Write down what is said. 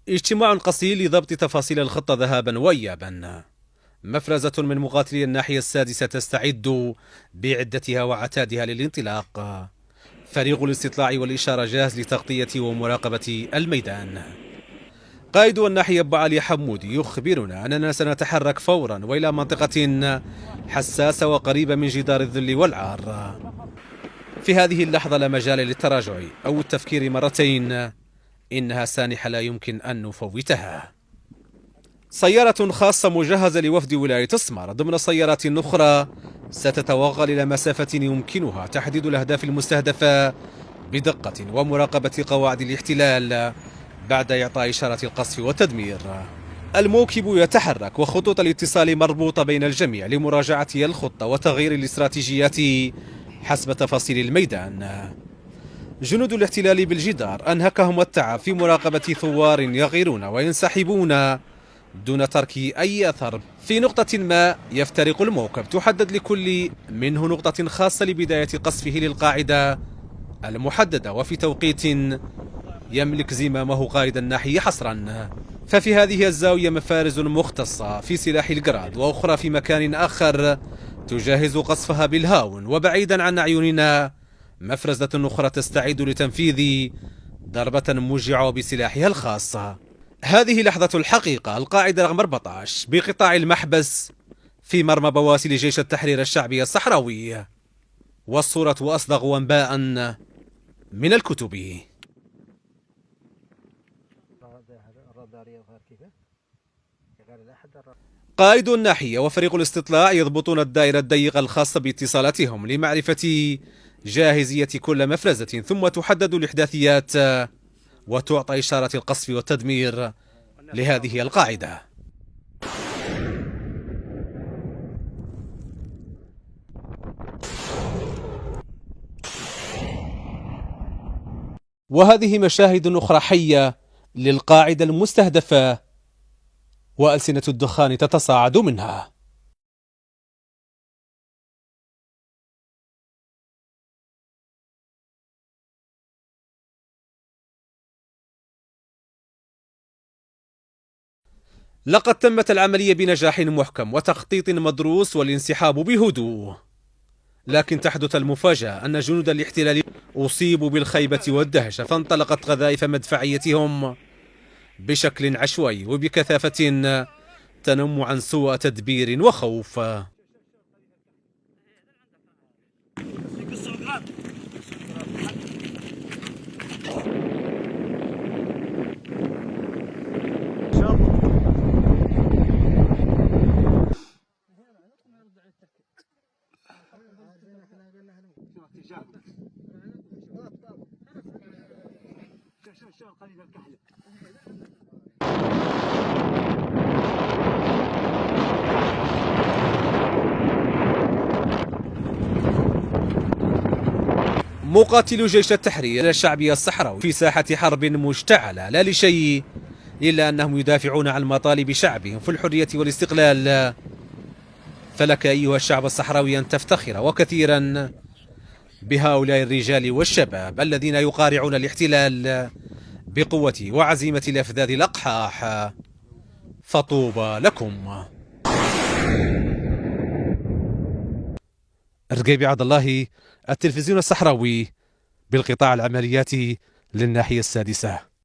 اجتماع قصير لضبط تفاصيل الخطة ذهابا وإيابا. مفرزة من مقاتلي الناحية السادسة تستعد بعدتها وعتادها للانطلاق. فريق الاستطلاع والإشارة جاهز لتغطية ومراقبة الميدان. قائد الناحية أبو علي حمودي يخبرنا أننا سنتحرك فورا وإلى منطقة حساسة وقريبة من جدار الذل والعار. في هذه اللحظة لا مجال للتراجع أو التفكير مرتين، إنها سانحة لا يمكن أن نفوتها. سيارة خاصة مجهزة لوفد ولاية السمار ضمن سيارات أخرى ستتوغل إلى مسافة يمكنها تحديد الأهداف المستهدفة بدقة ومراقبة قواعد الاحتلال بعد إعطاء إشارة القصف والتدمير. الموكب يتحرك وخطوط الاتصال مربوطة بين الجميع لمراجعة الخطة وتغيير الاستراتيجيات حسب تفاصيل الميدان. جنود الاحتلال بالجدار أنهكهم التعب في مراقبة ثوار يغيرون وينسحبون دون ترك أي أثر. في نقطة ما يفترق الموكب، تحدد لكل منه نقطة خاصة لبداية قصفه للقاعدة المحددة، وفي توقيت يملك زمامه قائد الناحية حصرا. ففي هذه الزاوية مفارز مختصة في سلاح الجراد، وأخرى في مكان آخر تجهز قصفها بالهاون. وبعيدا عن أعيننا مفرزة أخرى تستعد لتنفيذ ضربة موجعة بسلاحها الخاص. هذه لحظة الحقيقة. القاعدة رقم 14 بقطاع المحبس في مرمى بواسل جيش التحرير الشعبي الصحراوي، والصورة أصدغ أنباء من الكتب. قائد الناحية وفريق الاستطلاع يضبطون الدائرة الضيقة الخاصة باتصالاتهم لمعرفة جاهزية كل مفرزة، ثم تحدد الإحداثيات وتعطى إشارة القصف والتدمير لهذه القاعدة. وهذه مشاهد أخرى حية للقاعدة المستهدفة، وألسنة الدخان تتصاعد منها. لقد تمت العملية بنجاح محكم وتخطيط مدروس والانسحاب بهدوء، لكن تحدث المفاجأة أن جنود الاحتلال أصيبوا بالخيبة والدهشة، فانطلقت قذائف مدفعيتهم بشكل عشوائي وبكثافة تنم عن سوء تدبير وخوف. مقاتلو جيش التحرير الشعبي الصحراوي في ساحة حرب مشتعلة، لا لشيء إلا أنهم يدافعون عن مطالب شعبهم في الحرية والاستقلال. فلك أيها الشعب الصحراوي أن تفتخر وكثيرا بهؤلاء الرجال والشباب الذين يقارعون الاحتلال بقوة وعزيمة الأفذاذ الأقحاح. فطوبى لكم. رقيبي عبد الله، التلفزيون الصحراوي بالقطاع العملياتي للناحية السادسة.